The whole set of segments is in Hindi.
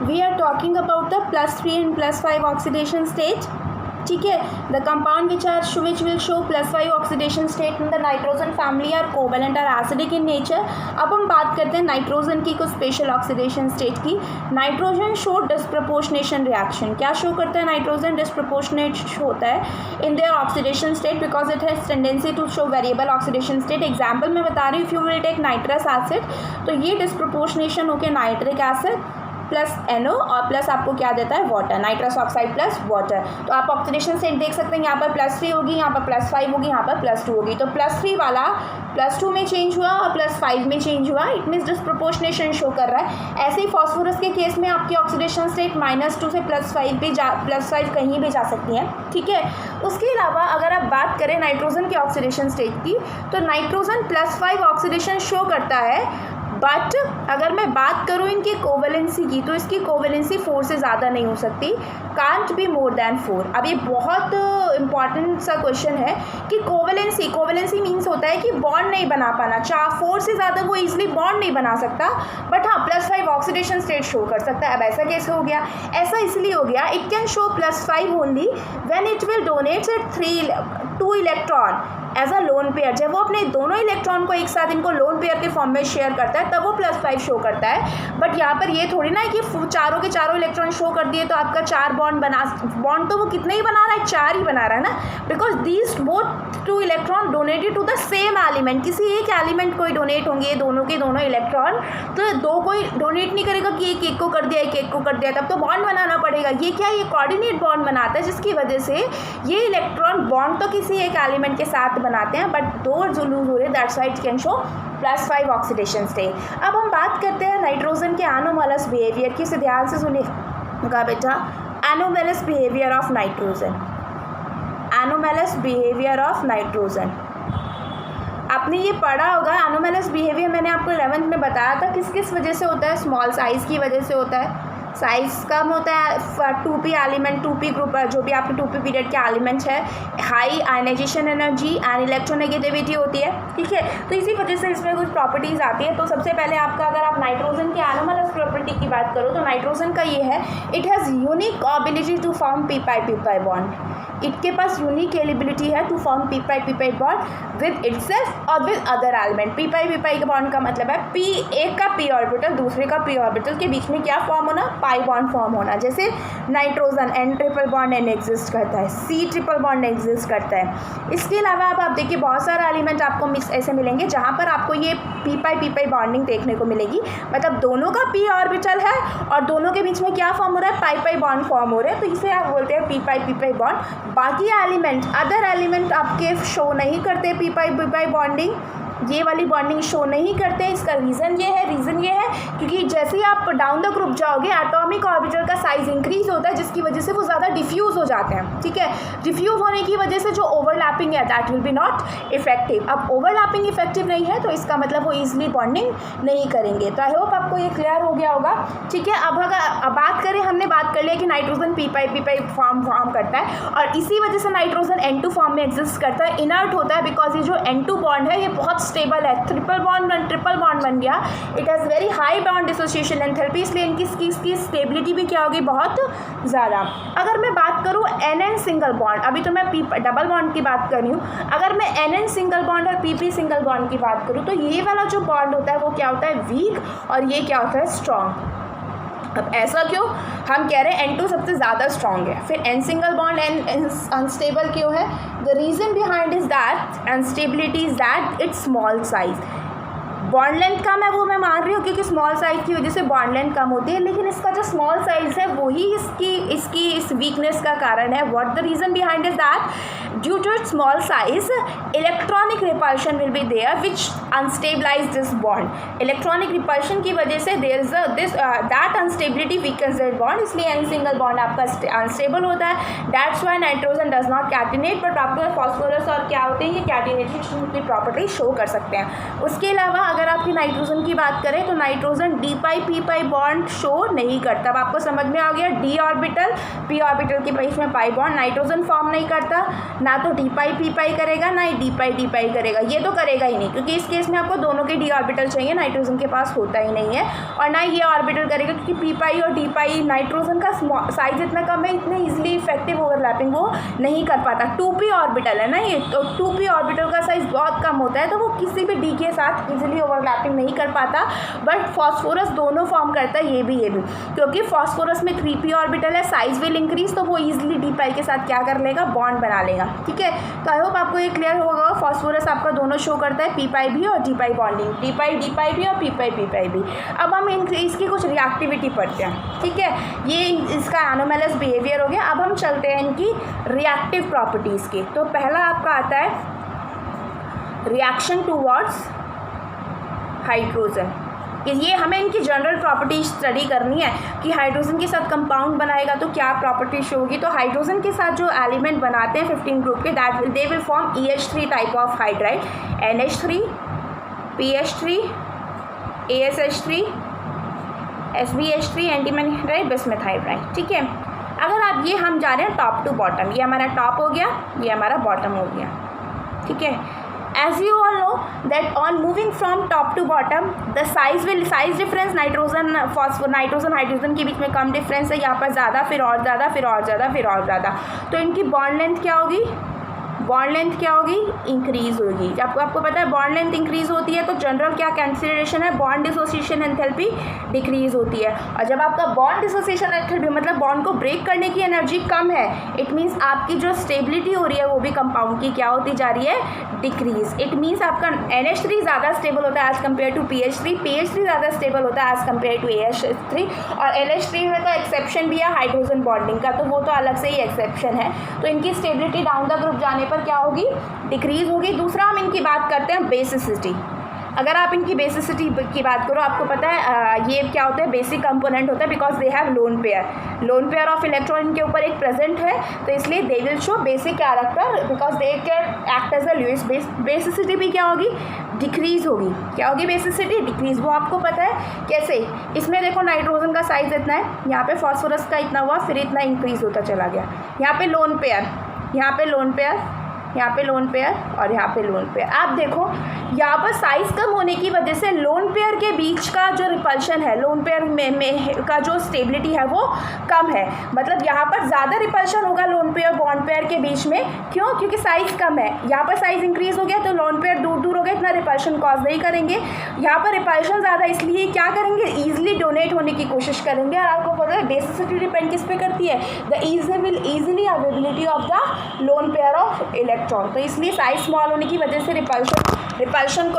We are talking about the +3 and +5 oxidation state. ठीक है, the compound which will show +5 oxidation state in the nitrogen family are covalent और एसिडिक इन नेचर. अब हम बात करते हैं नाइट्रोजन की कुछ स्पेशल ऑक्सीडेशन स्टेट की. Nitrogen show disproportionation reaction. क्या शो करता है नाइट्रोजन? डिस्प्रपोर्शनेट होता है in their oxidation state because it has tendency to show variable oxidation state. Example मैं बता रही हूँ, if you will take nitrous acid तो ये डिस्प्रपोर्शनेशन होकर नाइट्रिक एसिड प्लस NO और प्लस आपको क्या देता है? Water. Nitrous oxide plus water. तो आप ऑक्सीडेशन स्टेट देख सकते हैं, यहाँ पर +3 होगी, यहाँ पर +5 होगी, यहाँ पर +2 होगी. तो +3 वाला +2 में चेंज हुआ और +5 में चेंज हुआ. इट मीन्स डिस्प्रपोर्शनेशन शो कर रहा है. ऐसे ही फॉस्फोरस के केस में आपकी ऑक्सीडेशन स्टेट -2 से +5 पे +5 कहीं भी जा सकती है. ठीक है. उसके अलावा अगर आप बात करें नाइट्रोजन के ऑक्सीडेशन स्टेट की तो नाइट्रोजन +5 ऑक्सीडेशन शो करता है. बट अगर मैं बात करूँ इनकी कोवेलेंसी की तो इसकी कोवेलेंसी 4 से ज़्यादा नहीं हो सकती. Can't be more than 4. अब ये बहुत इंपॉर्टेंट सा क्वेश्चन है कि कोवेलेंसी मीन्स होता है कि बॉन्ड नहीं बना पाना. 4 से ज़्यादा वो इजीली बॉन्ड नहीं बना सकता, बट हाँ +5 ऑक्सीडेशन स्टेट शो कर सकता है. अब ऐसा कैसे हो गया? ऐसा इसलिए हो गया, it can show +5 only when it will donate 2 electron as a lone pair. जब वो अपने दोनों इलेक्ट्रॉन को एक साथ इनको लोन पेयर के फॉर्म में शेयर करता है तब वो +5 शो करता है. बट यहाँ पर ये थोड़ी ना है कि चारों के चारों इलेक्ट्रॉन शो कर दिए तो आपका 4 बॉन्ड तो वो कितने ही बना रहा है? 4 ही बना रहा है ना, because these both 2 electron donated to the same element. किसी एक एलिमेंट को ही डोनेट होंगे दोनों के दोनों इलेक्ट्रॉन. तो 2 कोई डोनेट नहीं करेगा कि एक को कर दिया एक को कर दिया, तब तो बॉन्ड बनाना पड़ेगा. ये क्या, ये कोऑर्डिनेट बॉन्ड बनाता है जिसकी वजह से ये इलेक्ट्रॉन बॉन्ड तो किसी एक एलिमेंट के साथ बनाते हैं बट 2 जो लूज हो रहे हैं, that's why it can show +5 oxidation state. अब हम बात करते हैं नाइट्रोजन के एनोमलस बिहेवियर की. ध्यान से सुनिएगा बेटा. Anomalous behaviour of nitrogen. Anomalous behaviour of nitrogen आपने ये पढ़ा होगा. एनोमलस बिहेवियर मैंने आपको 11th में बताया था किस किस वजह से होता है. स्मॉल साइज़ की वजह से होता है. साइज़ कम होता है. 2p एलिमेंट 2p ग्रुप जो भी आपके 2p पीरियड के एलिमेंट्स है. High ionisation energy and electronegativity होती है. ठीक है. तो इसी वजह से इसमें कुछ प्रॉपर्टीज़ आती है. तो सबसे पहले आपका अगर आप नाइट्रोजन के एनोमलस प्रॉपर्टी की बात करो तो नाइट्रोजन का ये है, it has unique ability to form p-pi bond. इसके पास यूनिक एबिलिटी है to form p-pi bond with itself और विद अदर एलिमेंट. p-pi का बॉन्ड का मतलब है p एक का p ऑर्बिटल दूसरे का p ऑर्बिटल के बीच में क्या फॉर्म होना? पाई बॉन्ड फॉर्म होना. जैसे nitrogen N triple bond exist करता है, C ट्रिपल बॉन्ड एग्जिस्ट करता है. इसके अलावा अब आप देखिए बहुत सारे एलिमेंट आपको मिक्स ऐसे मिलेंगे जहाँ पर आपको ये p-pi बॉन्डिंग देखने को मिलेगी. मतलब दोनों का p ऑर्बिटल है और दोनों के बीच में क्या फॉर्म हो रहा है? पाई बॉन्ड फॉर्म हो रहे हैं. तो इसे आप बोलते हैं p-pi बॉन्ड. बाकी एलिमेंट अदर एलिमेंट आपके शो नहीं करते p-pi बॉन्डिंग. ये वाली बॉन्डिंग शो नहीं करते. इसका रीज़न ये है क्योंकि जैसे ही आप डाउन द ग्रुप जाओगे एटॉमिक ऑर्बिटल का साइज इंक्रीज होता है जिसकी वजह से वो ज़्यादा डिफ्यूज़ हो जाते हैं. ठीक है. डिफ्यूज़ होने की वजह से जो ओवरलैपिंग है that will be not effective. अब ओवरलैपिंग इफेक्टिव नहीं है तो इसका मतलब वो ईजिली बॉन्डिंग नहीं करेंगे. तो आई होप आपको ये क्लियर हो गया होगा. ठीक है. अब अगर बात करें, हमने बात कर लिया कि नाइट्रोजन p-pi फॉर्म करता है और इसी वजह से नाइट्रोजन N2 फॉर्म में एग्जिस्ट करता है. इनर्ट होता है बिकॉज ये जो N2 बॉन्ड है ये बहुत स्टेबल है. ट्रिपल बॉन्ड बन गया. It has very high bond dissociation enthalpy, इसलिए इसकी स्टेबिलिटी भी क्या होगी? बहुत ज़्यादा. अगर मैं बात करूँ NN सिंगल बॉन्ड, अभी तो मैं डबल बॉन्ड की बात कर रही हूँ. अगर मैं NN सिंगल बॉन्ड और PP सिंगल बॉन्ड की बात करूँ तो ये वाला जो बॉन्ड होता है वो क्या होता है? वीक. और ये क्या होता है? स्ट्रॉन्ग. अब ऐसा क्यों? हम कह रहे हैं N2 सबसे ज़्यादा स्ट्रॉन्ग है. फिर N सिंगल बॉन्ड अनस्टेबल क्यों है? The reason behind is that unstability is that its small size. Bond length कम है वो मैं मान रही हूँ क्योंकि स्मॉल साइज़ की वजह से बॉन्ड लेंथ कम होती है, लेकिन इसका जो स्मॉल साइज़ है वही इसकी इस वीकनेस का कारण है. What the reason behind is that due to its small size electronic repulsion will be there which unstabilize this bond. Electronic repulsion की वजह से there is that unstability weakens that bond. इसलिए N सिंगल बॉन्ड आपका अनस्टेबल होता है. That's why nitrogen does not catenate, but आपके फॉस्फोरस और क्या होते हैं ये कैटिनेशन की प्रॉपर्टी शो कर सकते हैं. उसके अलावा अगर अगर आपकी नाइट्रोजन की बात करें तो नाइट्रोजन डी पाई पी पाई बॉन्ड शो नहीं करता। अब आपको समझ में आ गया, डी ऑर्बिटल पी ऑर्बिटल के बीच में पाई बॉन्ड नाइट्रोजन फॉर्म नहीं करता, ना तो डी पाई पी पाई करेगा ना ही डी पाई करेगा, ये तो करेगा ही नहीं, क्योंकि इस केस में आपको दोनों के डी ऑर्बिटल चाहिए, नाइट्रोजन के पास होता ही नहीं है। और ना ही ये ऑर्बिटल करेगा, क्योंकि पी पाई और डी पाई नाइट्रोजन का साइज इतना कम है, इतने इजीली इफेक्टिव ओवरलैपिंग वो नहीं कर पाता। 2p ऑर्बिटल है ना ये, तो 2p ऑर्बिटल का साइज बहुत कम होता है, तो वो किसी भी डी के साथ इजीली ओवरलैपिंग नहीं कर पाता। बट फॉस्फोरस दोनों फॉर्म करता है, ये भी क्योंकि फॉस्फोरस में 3p ऑर्बिटल है, साइज विल इंक्रीज, तो वो इजीली डी पाई के साथ क्या कर लेगा, बॉन्ड बना लेगा। ठीक है, तो आई होप आपको ये क्लियर होगा। फॉस्फोरस आपका दोनों शो करता है, पी पाई भी और डी पाई बॉन्डिंग, डी पाई भी और पी पाई भी। अब हम इसकी कुछ रिएक्टिविटी पढ़ते हैं। ठीक है, ये इसका एनोमैलस बिहेवियर हो गया। अब हम चलते हैं इनकी रिएक्टिव प्रॉपर्टीज़ की। तो पहला आपका आता है रिएक्शन टूवर्ड्स हाइड्रोजन। ये हमें इनकी जनरल प्रॉपर्टी स्टडी करनी है कि हाइड्रोजन के साथ कंपाउंड बनाएगा तो क्या प्रॉपर्टी शो होगी। तो हाइड्रोजन के साथ जो एलिमेंट बनाते हैं 15 ग्रुप के, they will form EH3 type of hydride, NH3, PH3, ASH3, SbH3, antimony hydride, bismuth hydride. ठीक है, अगर आप ये हम जा रहे हैं टॉप टू बॉटम, ये हमारा टॉप हो गया, ये हमारा बॉटम हो गया। ठीक है, as you all know that on moving from top to bottom the size difference nitrogen hydrogen के बीच में कम डिफरेंस है, यहाँ पर ज़्यादा, फिर और ज़्यादा, फिर और ज़्यादा, फिर और ज़्यादा। तो इनकी बॉन्ड लेंथ क्या होगी, बॉन्ड लेंथ क्या होगी, इंक्रीज होगी। जब आपको पता है बॉन्ड लेंथ इंक्रीज होती है तो जनरल क्या कंसिडरेशन है, बॉन्ड डिसोसिएशन एंथैल्पी डिक्रीज होती है। और जब आपका बॉन्ड डिसोसिएशन एंथैल्पी मतलब बॉन्ड को ब्रेक करने की एनर्जी कम है, इट मीन्स आपकी जो स्टेबिलिटी हो रही है वो भी कंपाउंड की क्या होती जा रही है, डिक्रीज। इट मीन्स आपका NH3 ज़्यादा स्टेबल होता है एज कम्पेयर टू PH3 ज़्यादा स्टेबल होता है एज कम्पेयर टू AH3, और NH3 में तो एक्सेप्शन भी है हाइड्रोजन बॉन्डिंग का, तो वो तो अलग से ही एक्सेप्शन है। तो इनकी स्टेबिलिटी डाउन द ग्रुप जाने पर क्या होगी, डिक्रीज होगी। दूसरा हम इनकी बात करते हैं बेसिसिटी। अगर आप इनकी बेसिसिटी की बात करो, आपको पता है ये क्या होता है, बेसिक कंपोनेंट होता है, because they have lone pair of electron इनके ऊपर एक प्रेजेंट है, तो इसलिए they will show basic character because they can act as a Lewis base. Basicity भी क्या होगी, डिक्रीज होगी। क्या होगी बेसिसिटी, डिक्रीज। वो आपको पता है कैसे, इसमें देखो नाइट्रोजन का साइज इतना है, यहाँ पे फॉस्फोरस का इतना हुआ, फिर इतना इंक्रीज होता चला गया। यहाँ पे लोन पेयर, यहाँ पे लोन पेयर, यहाँ पे लोन पेयर और यहाँ पे लोन पेयर। आप देखो यहाँ पर साइज कम होने की वजह से लोन पेयर के बीच का जो रिपल्शन है, लोन पेयर में का जो स्टेबिलिटी है वो कम है। मतलब यहाँ पर ज़्यादा रिपल्शन होगा लोन पेयर बॉन्ड पेयर के बीच में। क्यों, क्योंकि साइज कम है। यहाँ पर साइज इंक्रीज हो गया तो लोन पेयर दूर दूर हो गए, इतना रिपल्शन कॉज नहीं करेंगे। यहाँ पर रिपल्शन ज़्यादा, इसलिए क्या करेंगे, ईजिली डोनेट होने की कोशिश करेंगे। और आपको पता है बेसिसिटी डिपेंड किस पे करती है, the easily availability of the loan pair of electron. तो इसलिए साइज स्मॉल होने की वजह से रिपल्शन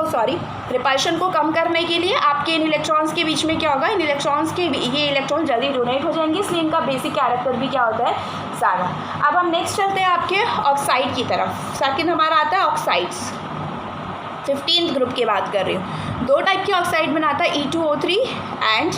को कम करने के लिए आपके इन इलेक्ट्रॉन्स के बीच में क्या होगा, इन इलेक्ट्रॉन्स के ये इलेक्ट्रॉन जल्दी डोनेट हो जाएंगे, इसलिए इनका बेसिक कैरेक्टर भी क्या होता है, ज़्यादा। अब हम नेक्स्ट चलते हैं आपके ऑक्साइड की तरफ। सेकंड हमारा आता है ऑक्साइड्स। 15th ग्रुप की बात कर रही हूँ। दो टाइप के ऑक्साइड बनाता है, E2O3 एंड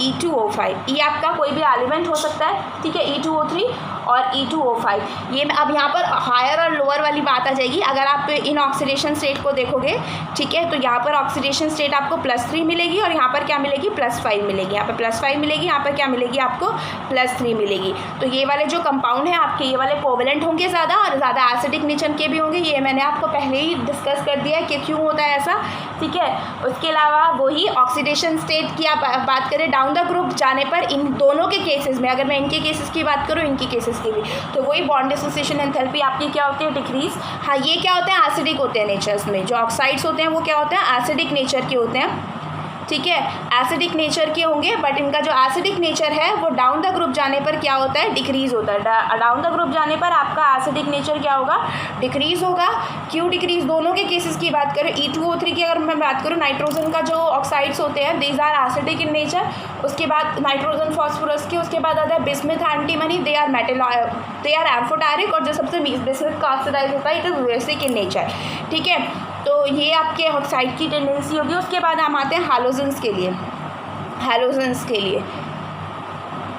E2O5। ये आपका कोई भी एलिमेंट हो सकता है, ठीक है, E2O3 और E2O5। ये अब यहाँ पर हायर और लोअर वाली बात आ जाएगी। अगर आप इन ऑक्सीडेशन स्टेट को देखोगे, ठीक है, तो यहाँ पर ऑक्सीडेशन स्टेट आपको +3 मिलेगी और यहाँ पर क्या मिलेगी, +5 मिलेगी। यहाँ पर +5 मिलेगी, यहाँ पर क्या मिलेगी आपको, +3 मिलेगी। तो ये वाले जो कंपाउंड हैं आपके, ये वाले कोवेलेंट होंगे ज़्यादा और ज़्यादा एसिडिक नेचर के भी होंगे। ये मैंने आपको पहले ही डिस्कस कर दिया है कि क्यों होता है ऐसा, ठीक है। उसके अलावा वही ऑक्सीडेशन स्टेट की आप बात करें डाउन द ग्रुप जाने पर, इन दोनों के केसेस में, अगर मैं इनके केसेस की बात करूँ, इनकी केसेस की भी, तो वही बॉन्ड डिसोसिएशन एंथैल्पी आपकी क्या होती है, डिक्रीज। हाँ, ये क्या होते हैं, एसिडिक होते हैं नेचर्स में। जो ऑक्साइड्स होते हैं वो क्या होते हैं, एसिडिक नेचर के होते हैं, ठीक है, एसिडिक नेचर के होंगे। बट इनका जो एसिडिक नेचर है वो डाउन द ग्रुप जाने पर क्या होता है, डिक्रीज होता है। डाउन द ग्रुप जाने पर आपका एसिडिक नेचर क्या होगा, डिक्रीज होगा। क्यों डिक्रीज, दोनों के केसेस की बात करें, E2O3 की अगर मैं बात करूँ, नाइट्रोजन का जो ऑक्साइड्स होते हैं these are acidic in nature. उसके बाद नाइट्रोजन फॉस्फोरस के, उसके बाद आता है bismuth antimony, they are amphoteric. और जो सबसे बिस्मथ का ऑक्सीडाइज होता है it is basic in nature, ठीक है। तो ये आपके ऑक्साइड की टेंडेंसी होगी। उसके बाद हम आते हैं हैलोजेंस के लिए।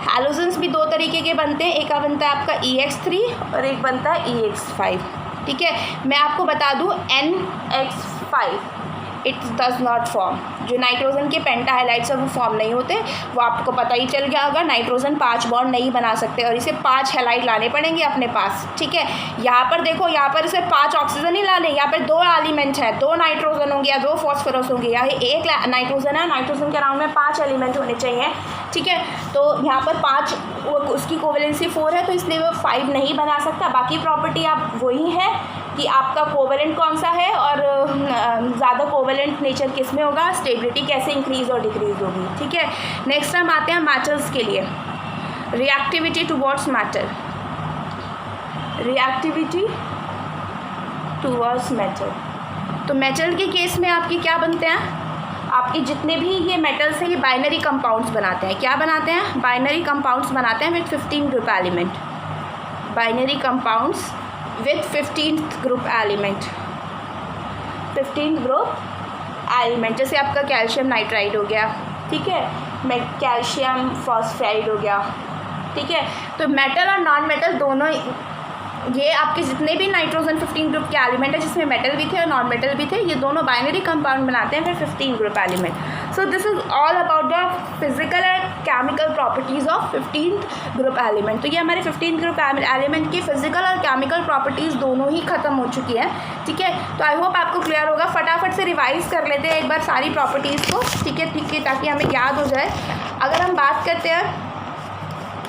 हैलोजेंस भी दो तरीके के बनते हैं, एक का बनता है आपका EX3 और एक बनता है EX5, ठीक है। मैं आपको बता दूं NX5 it does not form. जो नाइट्रोजन के पेंटा हैलाइड्स है वो फॉर्म नहीं होते, वो आपको पता ही चल गया होगा। नाइट्रोजन 5 बॉन्ड नहीं बना सकते और इसे 5 हैलाइड लाने पड़ेंगे अपने पास, ठीक है। यहाँ पर देखो, यहाँ पर इसे 5 ऑक्सीजन ही लाने, यहाँ पर 2 एलिमेंट है, 2 नाइट्रोजन होंगे या 2 फॉस्फोरस होंगे, यहाँ 1 नाइट्रोजन है, नाइट्रोजन के अराउंड में 5 एलिमेंट होने चाहिए, ठीक है। तो यहाँ पर 5, उसकी कोवेलेंसी 4 है, तो इसलिए वो 5 नहीं बना सकता। बाकी प्रॉपर्टी आप वही है कि आपका कोवेलेंट कौन सा है और ज़्यादा कोवेलेंट नेचर किस में होगा, स्टेबिलिटी कैसे इंक्रीज और डिक्रीज होगी, ठीक है। नेक्स्ट हम आते हैं मैटर्स के लिए, reactivity towards matter, reactivity towards metal. तो मेटल के केस में आपके क्या बनते हैं, आपके जितने भी ये मेटल्स हैं ये बाइनरी कंपाउंड्स बनाते हैं। क्या बनाते हैं, बाइनरी कंपाउंड्स बनाते हैं with 15 group element, binary compounds with 15th group element, 15th group element. जैसे आपका कैल्शियम नाइट्राइड हो गया, ठीक है, कैल्शियम फॉस्फाइड हो गया, ठीक है। तो मेटल और नॉन मेटल दोनों, ये आपके जितने भी नाइट्रोजन 15 ग्रुप के एलिमेंट है जिसमें मेटल भी थे और नॉन मेटल भी थे, ये दोनों बाइनरी कंपाउंड बनाते हैं फिर 15 group element. So this is all about the physical and chemical properties of 15th group element. तो ये हमारे 15th ग्रुप एलिमेंट की फिजिकल और केमिकल प्रॉपर्टीज़ दोनों ही खत्म हो चुकी है, ठीक है। तो आई होप आपको क्लियर होगा। फटाफट से रिवाइज कर लेते हैं एक बार सारी प्रॉपर्टीज़ को, ठीक है, ताकि हमें याद हो जाए। अगर हम बात करते हैं,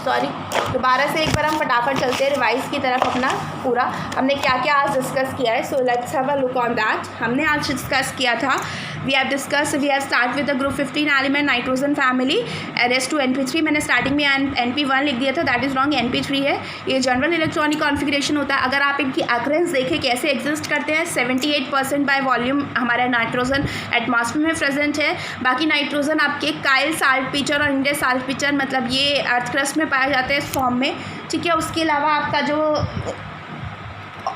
दोबारा से एक बार हम फटाफट चलते हैं रिवाइज की तरफ अपना पूरा, हमने क्या क्या आज डिस्कस किया है। So let's have a look on that. हमने आज डिस्कस किया था, we have start with the group 15 element nitrogen family, NH2 NP3। मैंने स्टार्टिंग में NP1 लिख दिया था, दैट इज़ रॉन्ग, NP3 है। ये जनरल इलेक्ट्रॉनिक कॉन्फिगरेशन होता है। अगर आप इनकी अक्रेंस देखें कैसे एग्जिस्ट करते हैं, 78% बाय वॉल्यूम हमारा नाइट्रोजन एटमॉस्फेयर में प्रेजेंट है। बाकी नाइट्रोजन आपके काइल साल्ट पिचर और इंडेस साल्ट पिचर, मतलब ये अर्थ क्रस्ट में पाए जाते हैं इस फॉर्म में, ठीक है। उसके अलावा आपका जो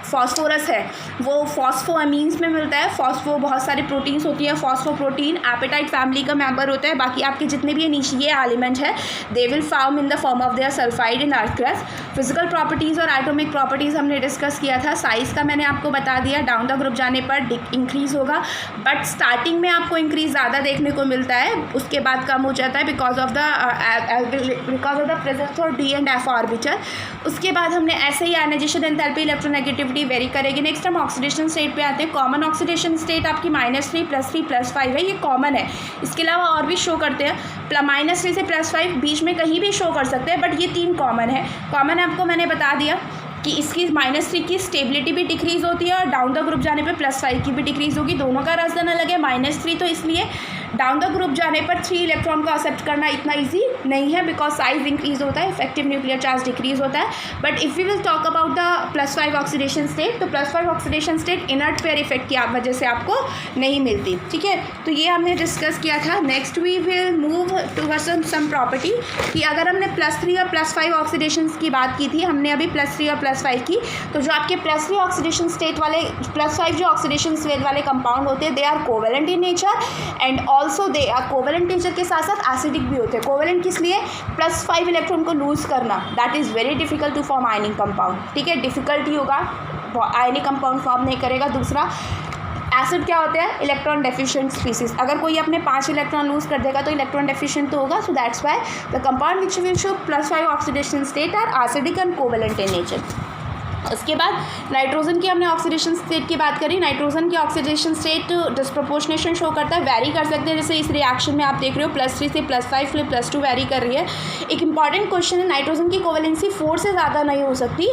फॉस्फोरस है वो फॉस्फोअमीन्स में मिलता है। फॉस्फो बहुत सारी प्रोटीन्स होती है, फॉस्फोप्रोटीन एपेटाइट फैमिली का मेंबर होता है। बाकी आपके जितने भी ये एलिमेंट है they will form in the form of their sulphide in earth crust. Physical properties और एटॉमिक प्रॉपर्टीज़ हमने डिस्कस किया था। साइज़ का मैंने आपको बता दिया, डाउन द ग्रुप जाने पर इंक्रीज़ होगा, बट स्टार्टिंग में आपको इंक्रीज़ ज़्यादा देखने को मिलता है, उसके बाद कम हो जाता है because of the presence of D and F orbital. उसके बाद हमने ऐसे ही आयनाइजेशन एंथैल्पी इलेक्ट्रोनेगेटिविटी वेरी करेगी। नेक्स्ट हम ऑक्सीडेशन स्टेट पे आते हैं। कॉमन ऑक्सीडेशन स्टेट आपकी -3 +3 +5 है, ये कॉमन है। इसके अलावा और भी शो करते हैं, -3 से +5 बीच में कहीं भी शो कर सकते हैं, बट ये 3 कॉमन है। कॉमन आपको मैंने बता दिया कि इसकी -3 की स्टेबिलिटी भी डिक्रीज़ होती है और डाउन द ग्रुप जाने पर +5 की भी डिक्रीज़ होगी। दोनों का राजदान अलग है। -3 तो इसलिए डाउन द ग्रुप जाने पर 3 इलेक्ट्रॉन को एक्सेप्ट करना इतना इजी नहीं है बिकॉज साइज इंक्रीज होता है, इफेक्टिव न्यूक्लियर चार्ज डिक्रीज होता है। But if we will talk about the +5 oxidation state, तो +5 oxidation state inert pair effect की वजह से आपको नहीं मिलती, ठीक है। तो ये हमने डिस्कस किया था। Next we will move towards some property कि अगर हमने +3 और +5 ऑक्सीडेशन की बात की थी, हमने अभी +3 और +5 की, तो जो आपके +3 ऑक्सीडेशन स्टेट वाले, +5 जो ऑक्सीडेशन स्टेट वाले कंपाउंड होते हैं they are covalent in nature and also they are covalent nature के साथ साथ एसिडिक भी होते हैं। कोवेलेंट किस लिए, +5 इलेक्ट्रॉन को लूज करना, that is very difficult to form ionic compound, ठीक है। डिफिकल्टी होगा, आयनिक कंपाउंड फॉर्म नहीं करेगा। दूसरा एसिड क्या होते हैं, इलेक्ट्रॉन डेफिशिएंट स्पीसीज। अगर कोई अपने 5 इलेक्ट्रॉन लूज कर देगा तो इलेक्ट्रॉन डेफिशिएंट तो होगा। So that's why the compound which will show +5 oxidation state are acidic and covalent in nature. उसके बाद नाइट्रोजन की हमने ऑक्सीडेशन स्टेट की बात करी। नाइट्रोजन की ऑक्सीडेशन स्टेट डिस्प्रोपोर्शनेशन शो करता है, वैरी कर सकते हैं। जैसे इस रिएक्शन में आप देख रहे हो +3 से +5 फिर +2 वैरी कर रही है। एक इंपॉर्टेंट क्वेश्चन है, नाइट्रोजन की कोवेलेंसी 4 से ज़्यादा नहीं हो सकती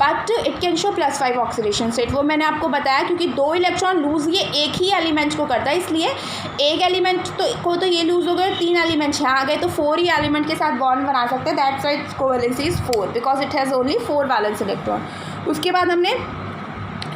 but it can show +5 oxidation state. वो मैंने आपको बताया क्योंकि 2 इलेक्ट्रॉन लूज ये एक ही एलिमेंट को करता है, इसलिए एक एलिमेंट तो ये लूज हो गए, 3 एलिमेंट्स यहाँ आ गए तो 4 ही एलिमेंट के साथ बॉन्ड बना सकते हैं। That's why covalency is 4 because it has only 4 valence electron. उसके बाद हमने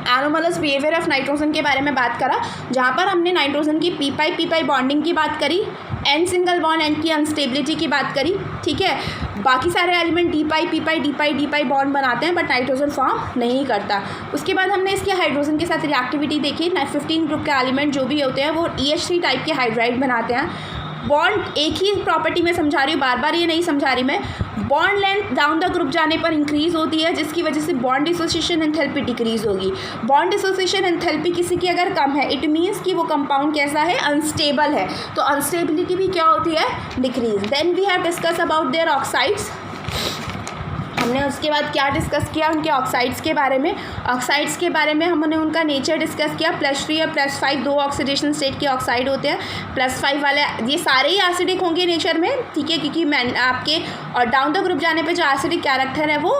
एनोमलस बिहेवियर ऑफ नाइट्रोजन के बारे में बात करा, जहाँ पर हमने नाइट्रोजन की p-pi बॉन्डिंग की बात करी, n सिंगल बॉन्ड n की अनस्टेबिलिटी की बात करी, ठीक है। बाकी सारे एलिमेंट d-pi बॉन्ड बनाते हैं बट नाइट्रोजन फॉर्म नहीं करता। उसके बाद हमने इसके हाइड्रोजन के साथ रिएक्टिविटी देखी। 15 ग्रुप के एलिमेंट जो भी होते हैं वो EH3 टाइप के हाइड्राइड बनाते हैं। बॉन्ड एक ही प्रॉपर्टी में समझा रही हूँ, बार बार ये नहीं समझा रही मैं। Bond length down the group जाने पर इंक्रीज होती है, जिसकी वजह से बॉन्ड डिसोसिएशन एंथैल्पी डिक्रीज होगी। बॉन्ड डिसोसिएशन एंथैल्पी किसी की अगर कम है, इट मीन्स कि वो कंपाउंड कैसा है, अनस्टेबल है। तो अनस्टेबिलिटी भी क्या होती है, decrease. Then we have discuss about their oxides. हमने उसके बाद क्या डिस्कस किया, उनके ऑक्साइड्स के बारे में। ऑक्साइड्स के बारे में हमने उनका नेचर डिस्कस किया। +3 और +5 दो ऑक्सीडेशन स्टेट के ऑक्साइड होते हैं। +5 वाले ये सारे ही एसिडिक होंगे नेचर में, ठीक है, क्योंकि आपके और डाउन द ग्रुप जाने पे जो एसिडिक कैरेक्टर है वो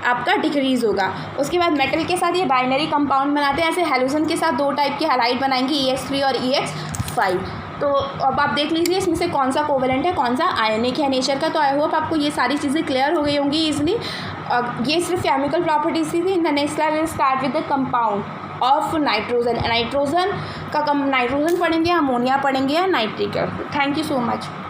आपका डिक्रीज होगा। उसके बाद मेटल के साथ ये बाइनरी कंपाउंड बनाते हैं। ऐसे हेलोजन के साथ 2 टाइप के हैलाइड बनाएंगे, EX3 और EX5। तो अब आप देख लीजिए इसमें से कौन सा कोवेलेंट है, कौन सा आयनिक है नेचर का। तो आई होप आपको ये सारी चीज़ें क्लियर हो गई होंगी ईजिली। ये सिर्फ केमिकल प्रॉपर्टीज थी। In the next class will start with the compound of nitrogen. Nitrogen पढ़ेंगे, अमोनिया पढ़ेंगे या nitric. Thank you so much.